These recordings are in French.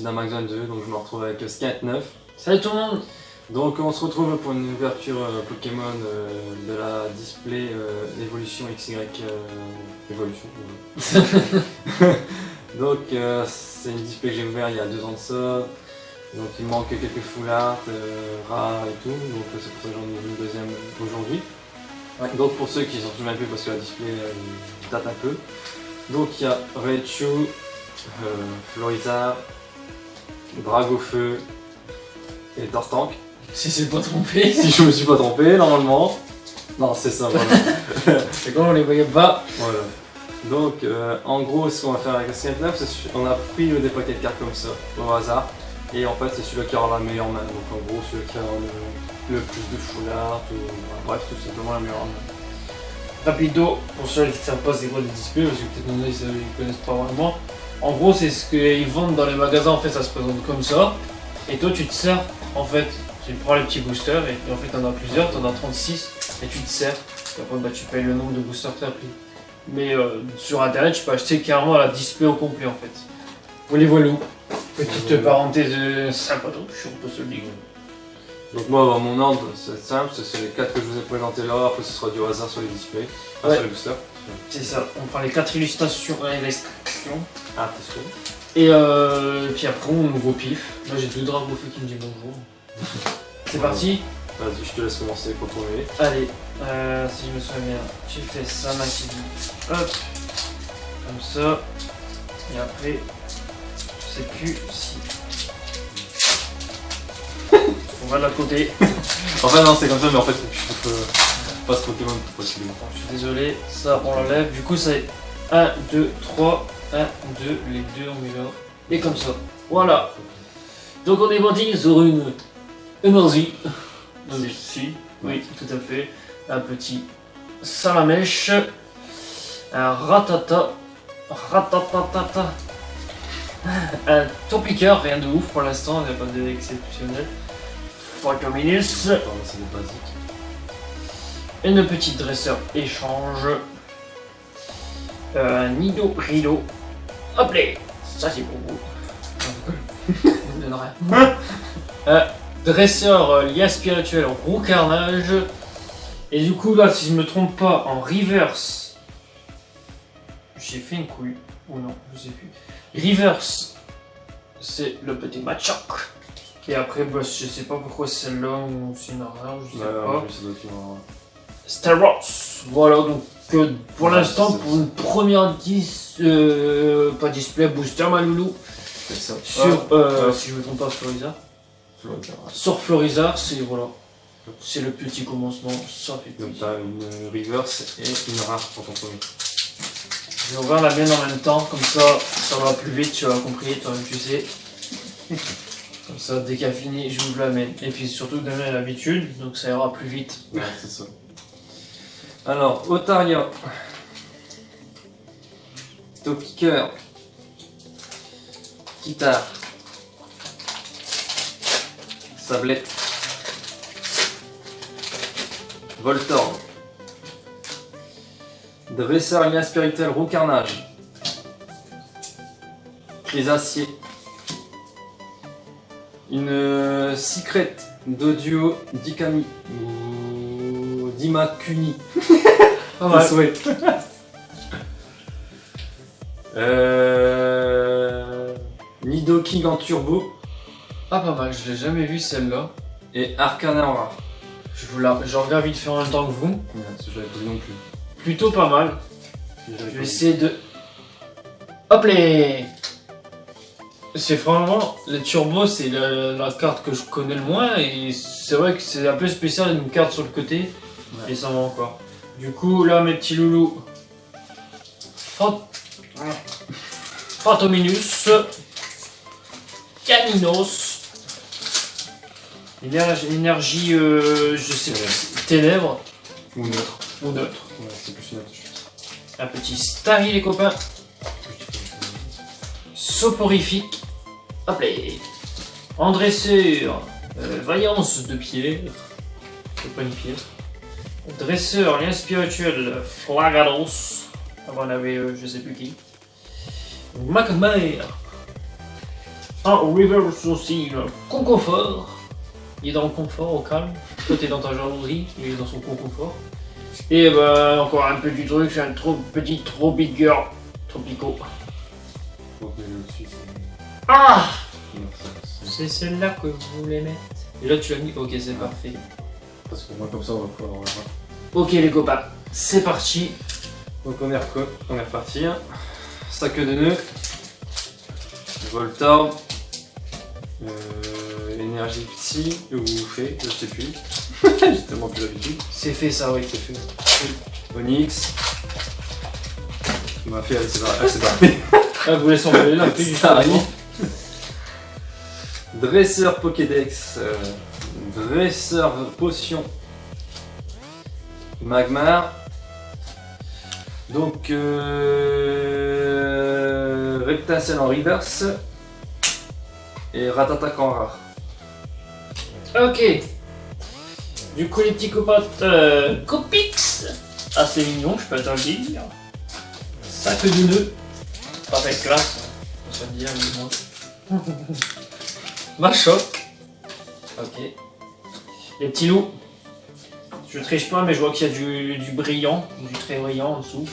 c'est d'un magasin 2, donc je me retrouve avec Skate 9. Salut tout le monde. Donc on se retrouve pour une ouverture Pokémon de la display Evolution XY Evolution. Donc c'est une display que j'ai ouvert il y a 2 ans de ça. Donc il me manque quelques full art, rares et tout, donc c'est pour ça que j'en ai une deuxième aujourd'hui. Ouais. Donc pour ceux qui s'en souviennent plus parce que la display date un peu. Donc il y a Raichu, Florizard, Dragofeu et Tortank. Si c'est pas trompé. Si je me suis pas trompé, normalement. Non, c'est ça, voilà. C'est comme on les voyait pas. Voilà. Donc, en gros, ce qu'on va faire avec la Skate 9, c'est on a pris des paquets de cartes comme ça, au hasard. Et en fait, c'est celui qui aura la meilleure main. Donc, en gros, celui qui a le plus de full art, ou bref, tout simplement la meilleure main. Rapido, pour ceux qui ne savent pas c'est quoi le display, parce que peut-être nous ils connaissent pas vraiment. En gros, c'est ce qu'ils vendent dans les magasins, en fait, ça se présente comme ça. Et toi, tu te sers, en fait, tu prends les petits boosters, et en fait, t'en as plusieurs, t'en as 36, et tu te sers. Et après, bah, tu payes le nombre de boosters que t'as pris. Mais sur internet, tu peux acheter carrément la display au complet, en fait. Voilà, voilà. Petite parenthèse sympatoche, on peut se le dire. Donc, moi, mon ordre, c'est simple, c'est les 4 que je vous ai présentés là, après ce sera du hasard sur les displays, Ouais. sur les boosters. C'est ça, on prend les 4 illustrations. Ah, t'es sûr? Et puis après, on ouvre au pif. Là, j'ai 2 Dragofeu qui me disent bonjour. C'est parti. Vas-y, je te laisse commencer pour trouver. Allez, si je me souviens bien, tu fais ça, Maxime. Hop, comme ça. Et après, je sais plus si. On va de l'autre côté. Enfin, non, c'est comme ça, mais en fait, je peux pas ce Pokémon pour possible. Je suis désolé, ça on l'enlève. Du coup, c'est 1, 2, 3, 1, 2, les deux on met là. Et comme ça. Voilà. Donc on est parti sur une énergie. Si, oui, tout à fait. Un petit salamèche. Un ratatata. Ratatatata. Un topiqueur, rien de ouf pour l'instant, il n'y a pas d'exceptionnel. Photominus. Attends, c'est des basiques. Une petite dresseur échange. Un Nido Rido. Hop là. Ça c'est pour vous. Je donne rien. Dresseur lien spirituel roux carnage. Et du coup là si je me trompe pas en reverse. J'ai fait une couille. Ou non, je sais plus. Reverse. C'est le petit Machoc. Et après bah, je sais pas pourquoi c'est celle-là ou c'est une rare, je sais pas. Ça doit être une... Staros. Voilà donc pour Ouais, l'instant c'est pour une première pas display booster ma loulou. C'est ça. Sur si je me trompe pas Florizard. Sur Florizard c'est voilà. C'est le petit commencement, ça fait Donc plaisir. t'as une reverse et une rare pour ton premier. Je vais ouvrir la mienne en même temps, comme ça va plus vite, tu as compris, toi-même tu sais. Comme ça dès qu'elle finit j'ouvre la mienne. Et puis surtout demain à l'habitude, donc ça ira plus vite. Ouais, c'est ça. Alors, Otaria. Topiqueur. Guitare. Sablette. Voltorb. Dresseur lien spirituel roux carnage. Crisacier. Une secret d'audio Dikami ou Dimakuni. Pas mal. Souhait. Nidoking en turbo Ah pas mal, je l'ai jamais vu celle-là. et Arcana en rare. Je regarde vite fait en même temps que vous. Ouais, je l'avais pas vu non plus. Plutôt pas mal. Je Je vais essayer de... Hop là. C'est vraiment... Les turbos c'est la carte que je connais le moins et c'est vrai que c'est un peu spécial une carte sur le côté. Ouais. Et ça va encore. Du coup là mes petits loulous. Phantominus. Caninos. Énergie je sais plus. Ténèbres. Ou neutre. Ou neutre. Ouais, c'est plus neutre, je pense. Un petit Starry les copains. Soporifique. Hop là. En dresseur. Vaillance de pierre. C'est pas une pierre. Dresseur, lien spirituel, Flagados. Avant on avait je sais plus qui. Magmare. En reverse aussi, le confort. Il est dans le confort, au calme. Toi, t'es dans ta jalousie, il est dans son confort. Et bah, encore un petit truc, c'est un petit tropiqueur. Tropico. Donc, mais le dessus, Ah! non, c'est- C'est celle-là que vous voulez mettre. Et là, tu l'as mis. Ok, c'est parfait. Parce que moi, comme ça, on va pouvoir. Voilà. Ok, les copains, c'est parti. Donc, on est reparti. Sac de nœuds. Voltorb. Énergie psy. Ou fait, je sais plus. J'ai tellement plus l'habitude. C'est fait, ça, oui. C'est fait. Onyx. On m'a fait, elle s'est barrée. Ah, vous laissez envoler là, plus du Ça arrive. temps. Dresseur Pokédex, Dresseur Potion, Magmar, donc Reptacel en reverse et Ratatak en rare. Ok. Du coup, les petits copotes, Copix. Assez mignon, je peux te le dire. Sac de nœuds. Pas avec classe. Ça me dit, moi. Machoc. Ok. Les petits loups. Je triche pas, mais je vois qu'il y a du brillant, du très brillant en dessous.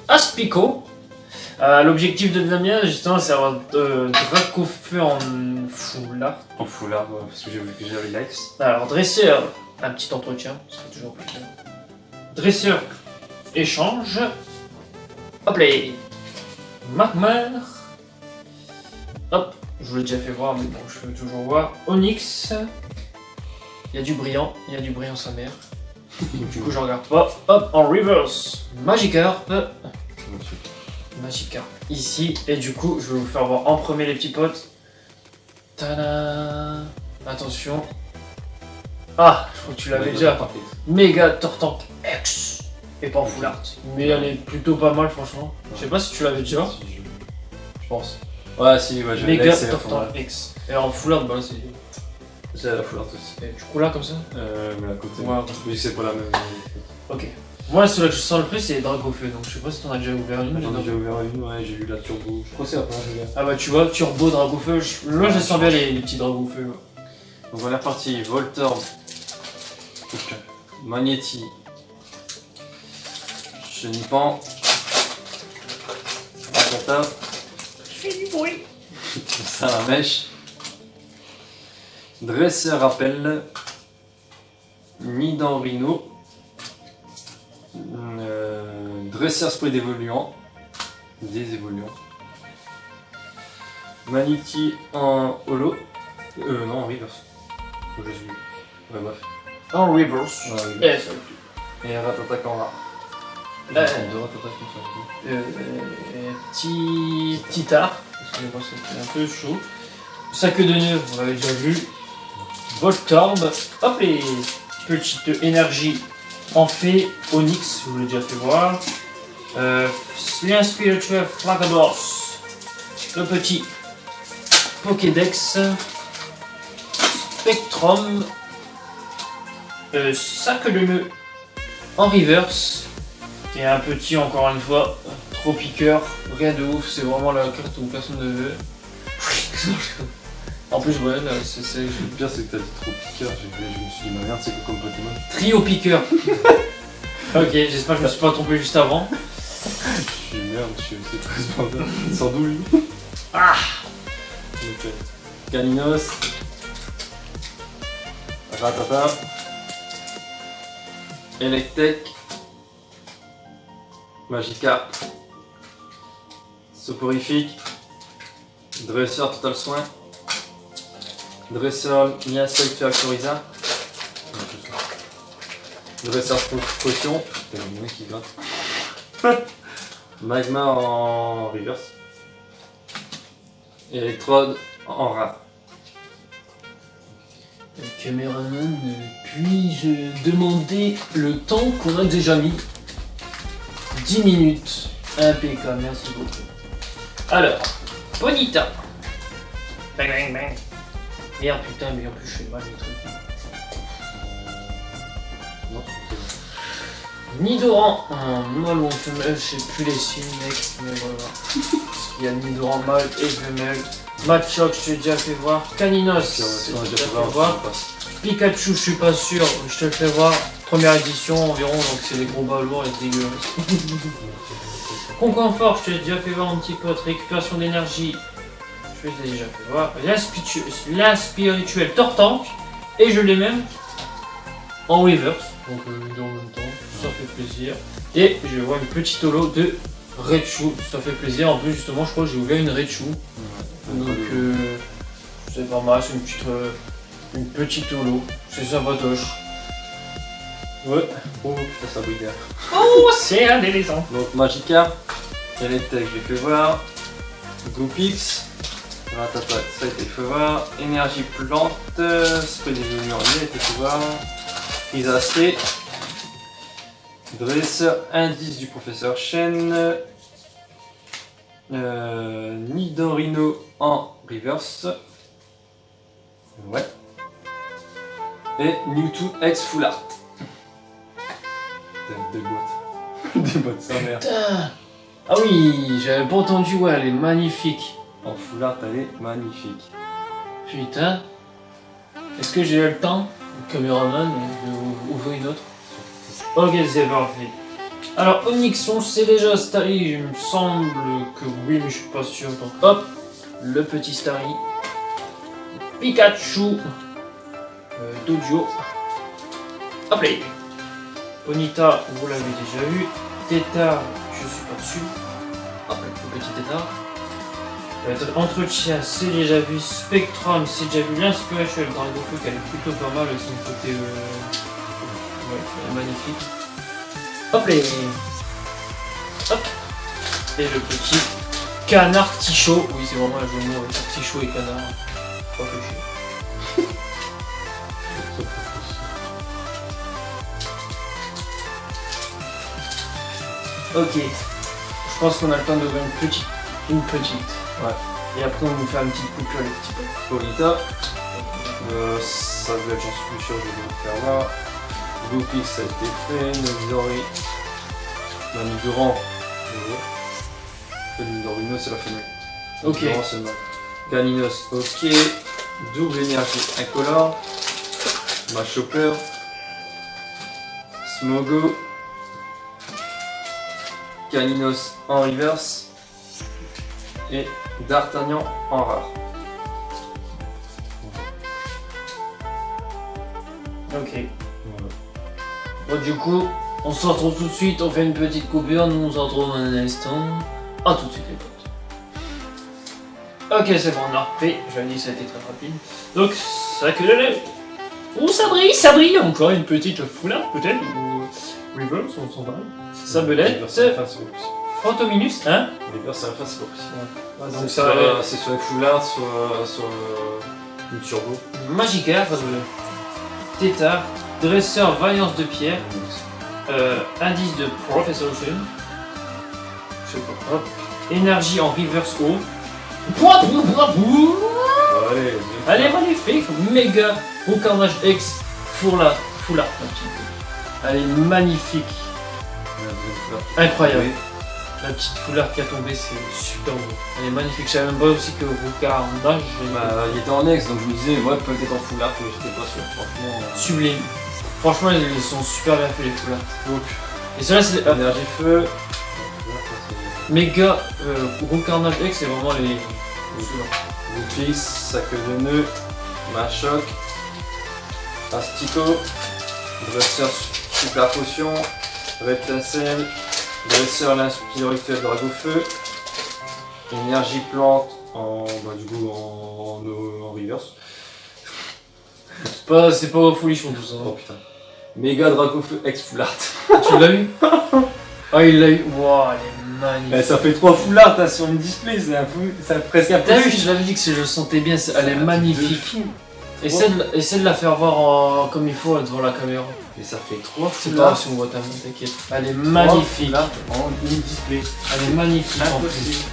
Aspico. L'objectif de Damien, justement, c'est avoir Dracofeu en foulard. En foulard, parce que j'ai vu que j'ai relax. Alors, dresseur, un petit entretien, c'est toujours plus clair. Dresseur, échange. Hop là. Magmar. Hop, je vous l'ai déjà fait voir, mais bon, je veux toujours voir. Onyx. Il y a du brillant sa mère. Du coup, je regarde pas. Hop, en reverse. Magikarp. Magikarp ici. Et du coup, je vais vous faire voir en premier les petits potes. Tada. Attention. Ah, je crois que tu l'avais déjà. Méga Tortank X. Et pas en full art. Mais elle est plutôt pas mal, franchement. Je sais pas si tu l'avais déjà. Je pense. Ouais, si, ouais, je l'ai. Méga C'est la Tortank X. Et en full art, bah là, c'est. J'ai la full art aussi. Et du coup, là, comme ça. Mais à côté. Ouais. Oui, c'est pas la même. Ok. Moi, celui que je sens le plus, c'est Dracofeu. Donc, je sais pas si t'en as déjà ouvert une. J'en ai déjà ouvert une, ouais, j'ai eu la turbo. Je crois que c'est la première que j'ai ouvert. Ah bah, tu vois, Turbo, Dracofeu. Là, je sens bien les petits Dracofeu. Donc on est reparti, Voltorb, Magnéti, Chenipan, Rattata, Je fais du bruit. Salamèche, Dresseur Rappel, Nidan-Rhino, Dresseur Spray d'évoluant, des évoluants, Maniti en holo, non en reverse. Je suis. Ouais, bref. En reverse. Ouais, Eh, reverse. ça. Et Ratatak en rare. Ouais. Deux Ratatak comme ça. Petit art. Excusez-moi, c'était un peu chaud. Sac de nœuds, vous l'avez déjà vu. Voltorb. Hop, les petites énergies en fée. Onyx, je vous l'ai déjà fait voir. Lien spirituel Flagados. Le petit Pokédex. Spectrum. Sac de nœuds en reverse. Et un petit, encore une fois, Tropiqueur. Rien de ouf, c'est vraiment la carte où personne ne veut. En plus, ouais, là, c'est. Le pire, c'est que t'as dit trop piqueur. Je me suis dit, ma merde, c'est quoi comme Pokémon? Trio piqueur. Ok, j'espère que je me suis pas trompé juste avant. Je suis merde, c'est très vendeur. Sans douille. Ah. Donc, Caninos, Ratata, Electek, Magikarp, Soporifique, Dresseur Total Soin, Dresseur Miasol Factoriza, Dresseur Potion, c'est le mec qui gratte, Magma en reverse, et Electrode en rare. Caméraman, puis-je demander le temps qu'on a déjà mis? 10 minutes. Impeccable, merci beaucoup. Alors, Bonita. Bang bang bang. Merde, putain, mais en plus je fais mal les trucs. Non, c'est Nidoran en mâle ou en femelle, je sais plus les signes, mec, mais voilà. Parce qu'il y a Nidoran mâle et femelle. Machoke, je t'ai déjà fait voir. Caninos, Puis, je on a t'ai déjà déjà fait fait voir. Pikachu, je suis pas sûr, je te le fais voir. Première édition environ, donc c'est des gros bas lourds et dégueulasses. Conconfort, je t'ai déjà fait voir un petit peu. Récupération d'énergie, je t'ai déjà fait voir. La spirituelle Tortank, et je l'ai même en reverse, donc les deux en même temps, ça fait plaisir. Et je vois une petite holo de Raichu, ça fait plaisir. En plus, justement, je crois que j'ai ouvert une Raichu. Donc, c'est pas mal, c'est une petite holo. C'est sympatoche. Ouais. Oh putain, ça brille derrière. Oh, c'est un éléphant. Donc Magikarp, Electek, je l'ai fait voir. Goopix, Ratata, ça a été fait voir. Énergie plante, Spray des Lumières, il a été fait voir. Isasté, Dresseur indice du professeur Shen, Nidorino en reverse. Ouais. Et Mewtwo X Full Art. Des boîtes. Des boîtes sans mère. Putain. Ah oui, j'avais pas entendu, ouais, elle est magnifique. En full art, elle est magnifique. Putain. Est-ce que j'ai le temps, le caméraman, de ouvrir une autre? Ok, c'est parfait. Alors, Onyxon, c'est déjà Starry, il me semble que oui, mais je suis pas sûr. Donc, hop, le petit Starry. Pikachu. Dojo. Hop là. Bonita, vous l'avez déjà vu. Tétard, je suis pas dessus. Hop là, le petit Tétard. Entretien, c'est déjà vu. Spectrum, c'est déjà vu. L'Inspiration, Dragonfeu, qu'elle est plutôt pas mal avec son côté. Ouais, elle est magnifique. Hop là. Hop. Et le petit Canard Tichot. Oui, c'est vraiment un jeu de mots avec Tichot et Canard. Pas péché. Ok. Je pense qu'on a le temps d'ouvrir une petite. Ouais. Et après on nous fait un petit couple avec petit peu. Bonita, ça devait être, j'en suis plus sûr, je vais vous le faire là. Goopix, ça a été fait. Nidori, Manigurant, Nidorino, c'est la femelle. Ok. Nidorino, c'est le mâle. Caninos, ok. Double énergie incolore. Machopper. Smogo. Caninos en reverse. Et D'Artagnan en rare. Ok. Bon, du coup, on se retrouve tout de suite, on fait une petite coupure, nous on se retrouve dans un instant. A tout de suite les potes. Ok, c'est bon, on a repris. J'avais dit que ça a été très rapide. Donc, ça que de lèvres. Oh, ça brille encore une petite foulard peut-être, ou reverse, on s'en va. Sabelette, Fantominus, hein? Reverse, c'est la fin, c'est pas possible. Ouais, donc C'est ça soit, c'est soit foulard, soit une turbo. Magikarp, Tétard, Dresseur, Vaillance de pierre, indice de Professor Ocean, je sais pas, hop, énergie en reverse haut, Allez, elle est magnifique, méga au carnage X, foulard, un petit peu, elle est magnifique, incroyable, la petite foulard qui a tombé, c'est super beau, elle est magnifique, je savais même pas aussi que au carnage, il était en ex, donc je me disais, ouais, peut-être en foulard, mais j'étais pas sûr, franchement. sublime, franchement ils sont super bien faits les foulards, Donc, et cela c'est énergie feu. méga gros carnage X, c'est vraiment les Goopix, sac de nœud, Machoc, Astico, Dresseur super potion, Reptincelle, Dresseur l'inspirituel Dragofeu, énergie plante en du coup en reverse. c'est pas folichon tout ça. Oh putain. Méga Dragofeu ex full art. Tu l'as eu? Ah il l'a eu. Wow, elle est magnifique. Ça fait 3 full art hein, sur une display, c'est presque T'as vu, impossible. je l'avais dit que je le sentais bien, elle est magnifique. Essaie de la faire voir comme il faut devant la caméra. Mais ça fait 3 C'est full pas art. si on voit ta main, t'inquiète. Elle est magnifique. En une display. Elle est magnifique en plus. Impossible.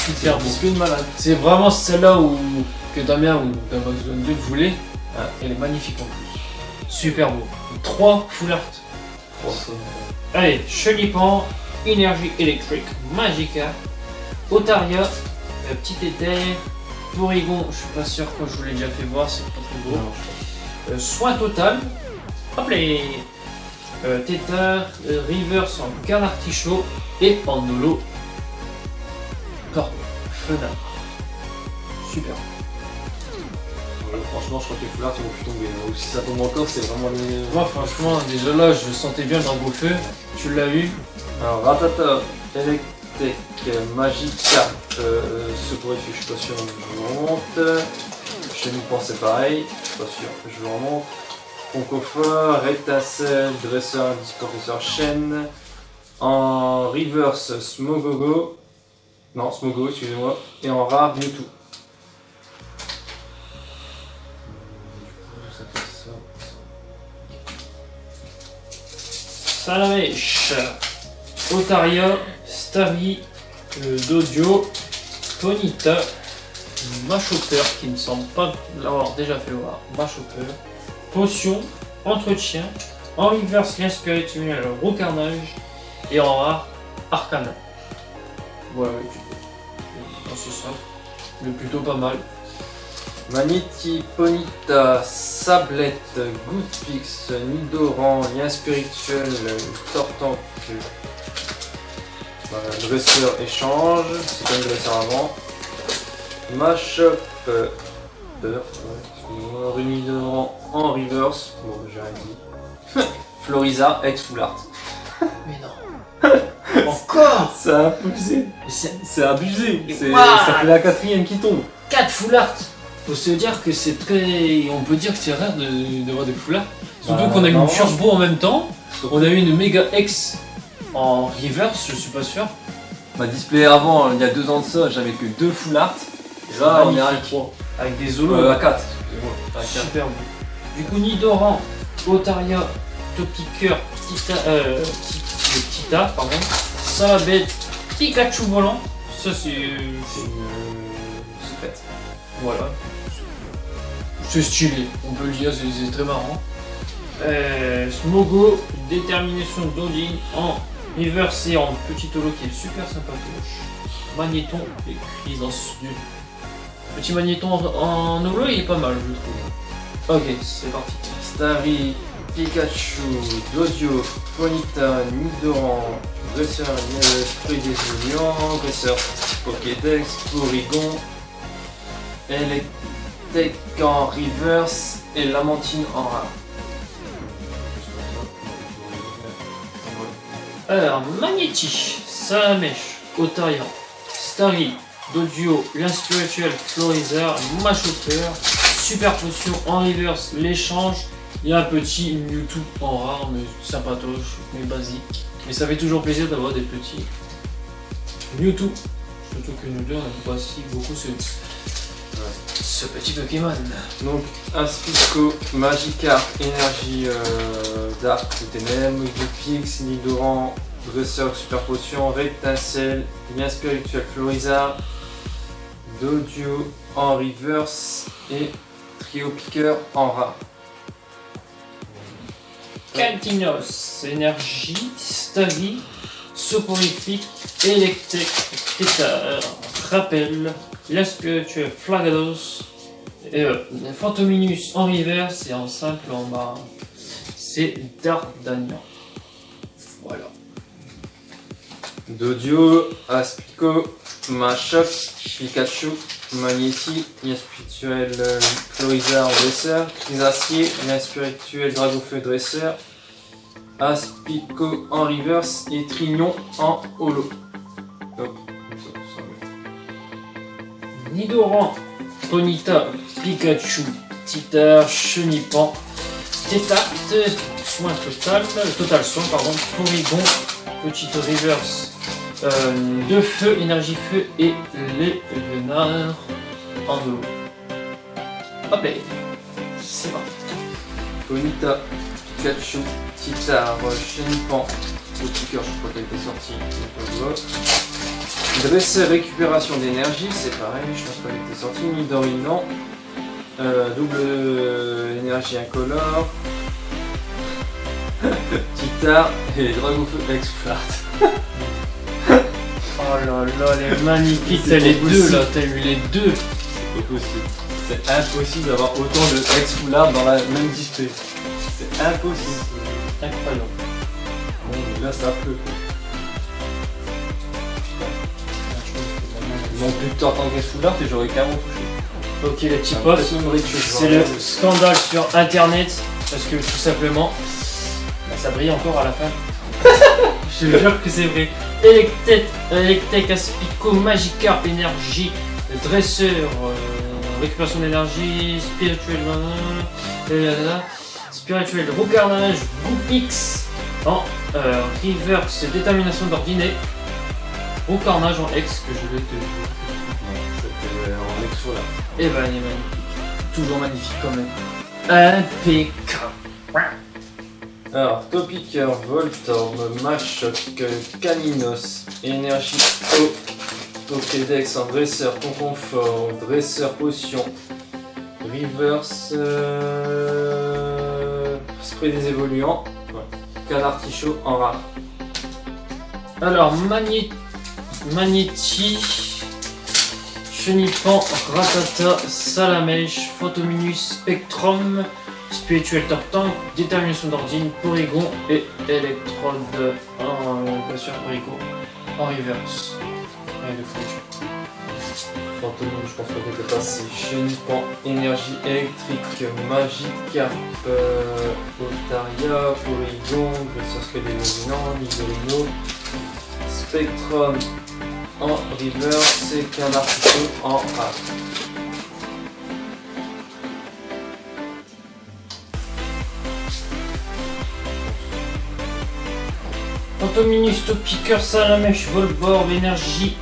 Super beau. Display de malade. C'est vraiment celle-là que Damien ou Damien 2 voulait. Elle est magnifique en plus. Super beau. 3 full art. Allez, Chenipan, énergie électrique, Magikarp, Otaria, Petit éther. Porygon, je suis pas sûr que je vous l'ai déjà fait voir, c'est pas trop gros. Soin total. Hop les Tether, Reverse en carte artichaut et en holo. Corbe, Fenard. Super. Franchement, je crois que les foulards ils vont plus tomber. Ou si ça tombe encore, c'est vraiment les. Moi, franchement, déjà là, je sentais bien dans beau feu. Tu l'as eu. Alors, Ratata, Electek, Magica, Soporifique, je suis pas sûr, je remonte. Chenipan, c'est pareil, je suis pas sûr, je le remonte. Concofa, Rétacel, Dresseur, Disprofesseur, Chêne. En reverse, Smogogo. Non, Smogo, excusez-moi. Et en rare, Mewtwo. Salamèche, Otaria, Starry, Dodio, Ponyta, Machopper, qui ne semble pas l'avoir déjà fait voir, Machopper, Potion, Entretien, en reverse lien spirituel, Rocarnage, et en rare, Arcana. Voilà, c'est ça, mais plutôt pas mal. Magnéti, Ponyta, Sablette, Goodpix, Nidoran, Lien Spirituel, Tortank, Dresseur, Échange, c'est comme Dresseur avant. Mashup, excusez-moi, Nidoran en reverse, bon j'ai rien dit. Floriza, ex full art. Mais non. Encore. C'est abusé. C'est abusé. What? Ça fait la quatrième qui tombe. 4 full art. Faut se dire que c'est très... On peut dire que c'est rare d'avoir des full art. Surtout qu'on a eu une turbo en même temps. On a eu une méga X en reverse, je suis pas sûr. Ma display avant, il y a 2 ans de ça, j'avais que 2 full art. Et là, on est à 3. Avec des zolos. À 4. Super beau. Du coup, Nidoran, Otaria, Topiqueur, Tita, pardon, Salabette, Pikachu volant. Ça, c'est une secrète. Voilà. C'est stylé, on peut le dire, c'est très marrant. Smogo, Détermination d'Odin en reverse et en petit holo qui est super sympatoche. Magnéton et Chrysance du. Petit Magnéton en holo, il est pas mal, je trouve. Ok, c'est parti. Starry, Pikachu, Dodio, Ponyta, Nidoran, Dresseur, Fruit des Oignons, Dresseur, Pokédex, Porygon, Electek en reverse et Lamentine en rare. Alors, Magnéti, Salamèche, Otaria, Starry, Dodio, Lien Spirituel, Florizard, Machopper, Super Potion en reverse, l'échange, et un petit Mewtwo en rare, mais sympatoche, mais basique. Mais ça fait toujours plaisir d'avoir des petits Mewtwo. Surtout que nous deux, on n'aime pas si beaucoup ce petit Pokémon. Donc, Aspico, Magikarp, Énergie Dark ou Ténèbres, Goodpix, Nidoran, Dresseur, Super Potion, Rectincel, Lien Spirituel, Florizard, Dodio en reverse et Trio Piqueur en rare. Cantinos, Énergie, Starry, Soporifique, Electek, Tether, Rappel, Lien Spirituel, Flagados, et Fantominus en reverse et en simple en bas, c'est Dardanian. Voilà. Dodio, Aspico, Machop, Pikachu, Magnéti, Lien Spirituel, Florizard, Dresseur, Crisacier, Lien Spirituel, Dragofeu, Dresseur, Aspico en reverse et Trignon en holo. Hop, Nidoran, Ponyta, Pikachu, Tita, Chenipan, Tétacte, soin total soin, pardon, Porygon, petite reverse de feu, énergie feu et les vénards en holo. Hop là, c'est parti. Ponyta, Pikachu, Titar, Chenipan, petit cœur, je crois qu'elle était sortie. Dresseur, récupération d'énergie, c'est pareil, je pense qu'elle était sortie. Midori, non. Double énergie incolore. Titar et Dragofeu Exflart. Oh là là, elle est magnifique. T'as les deux là, t'as eu les deux. C'est pas possible. C'est impossible d'avoir autant de ex-foulards dans la même display. C'est impossible. Incroyable. Bon, là ça pleut. Ils ont plus de temps en tant qu'ex-foulard et j'aurais carrément touché. Ok les petits potes, c'est le scandale sur internet parce que tout simplement, bah, ça brille encore à la fin. Je te jure que c'est vrai. Electek, Aspico, Magikarp, énergie, dresseur, récupération d'énergie, spirituel, roucarnage, Goupix en reverse, détermination d'ordinaire, roucarnage en X que je vais te dire. En ex-foulard. Et ben il est magnifique. Toujours magnifique quand même. Impeccable. Alors, Topiqueur, Voltorb, Machoc, Caninos, Énergie O, Pokédex en dresseur, Conconfort, dresseur potion, Reverse, spray des évoluants, Canartichaud en rare. Alors, Magnéti, Chenipan, Ratata, Salamèche, Photominus, Spectrum, Spirituel Tortank, Détermination d'Ordine, Porygon et Electrode bien sûr Porygon en reverse. Rien de fou. Fantôme, je pense pas que t'es passé. Chenipan, énergie électrique, Magikarp, Otaria, Porygon, Gresseur des Nigolino, Spectrum en reverse et Canartichaud en rare. Phantominus, Topiqueur, Salamèche, Volborb, Énergie,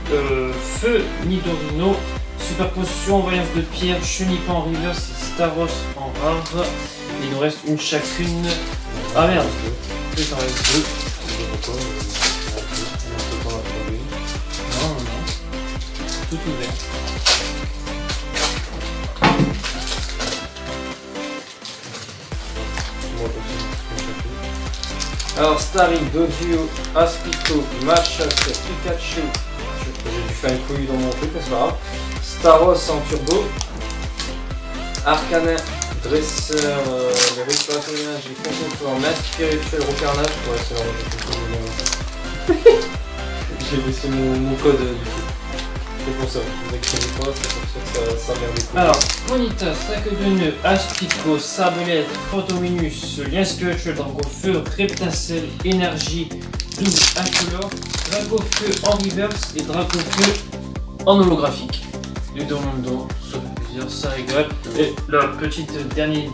Feu, Nidorino, Super Potion, Voyance de Pierre, Chenipan en reverse, Staros en rare. Il nous reste une chacune. Ah merde, il t'en reste deux. Non. Tout ouvert. Alors Starry, Doduo, Aspico, Machoc, Pikachu, j'ai dû faire une couille dans mon truc mais c'est pas grave. Staros en turbo, Arcanin, Dresseur, les récupérations d'énergie, Concours, Main spirituel, Roucarnage, ouais c'est vrai, j'ai laissé mon code du coup. C'est pour ça, vous écrivez pas, c'est pour ça que ça merde les couilles. Alors, Monita, Sac de nœud, Aspico, Sablette, Photominus, Lien spirituel, Dragofeu, Reptincelle, Énergie, double incolore, Dragofeu en reverse et Dragofeu en holographique. Les deux en même temps, ça fait plaisir, ça rigole. Et la petite dernier.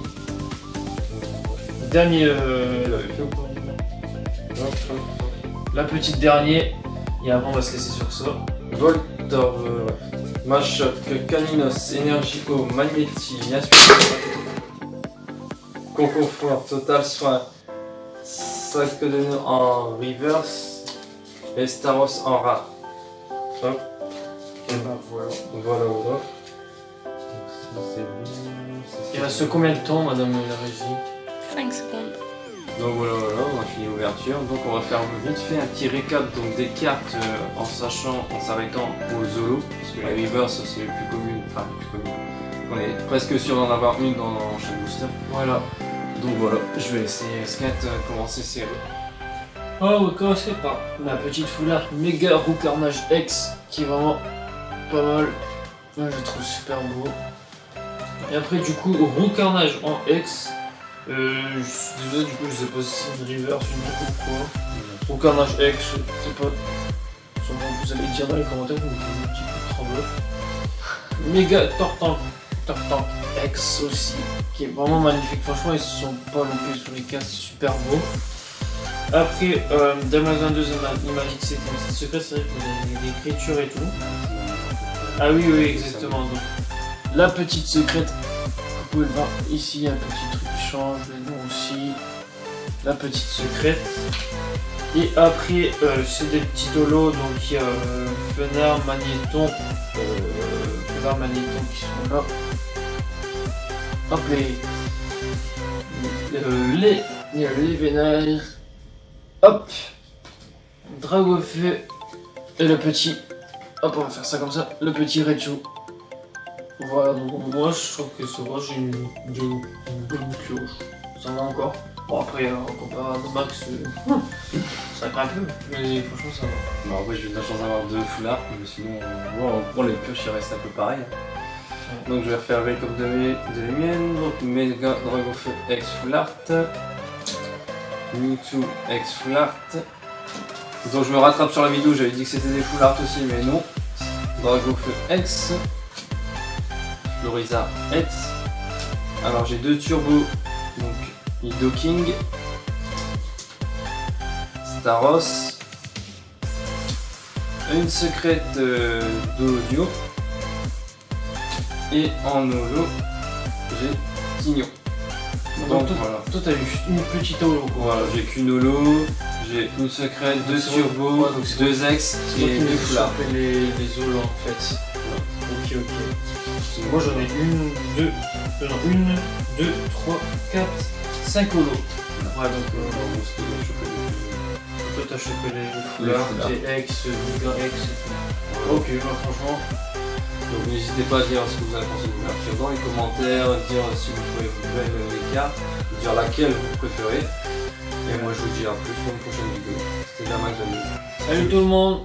La petite dernière, et avant on va se laisser sur ça. Voltorb, Machoc, Caninos, Énergie O, Magnéti, Concours, Total Soin, Sac de nœud en reverse et Staros en rare. Hop. Et ben voilà. Donc, ça, c'est bon, Il reste combien de temps, madame la régie? 5 secondes. Donc voilà, on a fini l'ouverture. Donc on va faire vite fait un petit récap donc, des cartes en s'arrêtant aux Zolo, parce que les reverse c'est les plus communes, enfin les plus communes. On est presque sûr d'en avoir une dans chaque booster. Voilà. Donc voilà, je vais laisser Skat commencer ses rues. Oh, on va commencer par la petite foulard méga roucarnage X qui est vraiment pas mal. Moi je le trouve super beau. Et après du coup roucarnage en X. Je suis désolé du coup je sais pas si c'est une reverse, une autre ou quoi. Roucarnage X, c'est pas. Sûrement vous allez dire dans les commentaires, vous me faites un petit peu trembler. Méga Tortank X aussi, qui est vraiment magnifique. Franchement ils se sont pas loupés sur les cartes, c'est super beau. Après, Damazon 2, il m'a dit que c'était une petite secret, c'est vrai qu'il y a des écritures et tout. Ah oui, exactement. Donc, la petite secrète, vous pouvez le voir ici, un petit truc qui change, les noms aussi. La petite secrète. Et après, c'est des petits dolos, donc il y a Fenard, Magnéton qui sont là. Hop, les vénères. Hop, Dragofeu, Et le petit, hop, on va faire ça comme ça, le petit Rechu. Voilà, donc moi je trouve que ça va, j'ai une bonne pioche. Ça va encore. Bon, après, comparé à Max, ça craint un peu, mais franchement, ça va. Bon, après, j'ai eu de la chance d'avoir 2 foulards, mais sinon, pour les pioches, il reste un peu pareil. Donc, je vais refaire Wake-up de les miennes. Donc, Mega Dragonfeu X Full Art, Mewtwo X Full Art. Donc, je me rattrape sur la vidéo, j'avais dit que c'était des Full Art aussi, mais non. Dragonfeu X, Floriza X. Alors, j'ai 2 turbos, donc Nidoking, Staros, une secrète d'Audio, et en holo, j'ai Tigno. Donc voilà. Toi, t'as eu juste une petite holo, quoi. Voilà, j'ai qu'une holo, j'ai une secrète, 2 turbos, 2 ex et 2 foulards. Les holos en fait. Ok, ok. Moi j'en ai 1, 2, 3, 4, 5 holos. Ouais, donc toi t'as chopé les foulards, tes ex, Giga ex et tout. Ok, bah franchement. Donc n'hésitez pas à dire ce que vous avez pensé de l'ouverture dans les commentaires, dire si vous pouvez vous jouer les cartes, dire laquelle vous préférez. Et moi je vous dis à plus pour une prochaine vidéo. C'était Jamal. Salut tout le monde.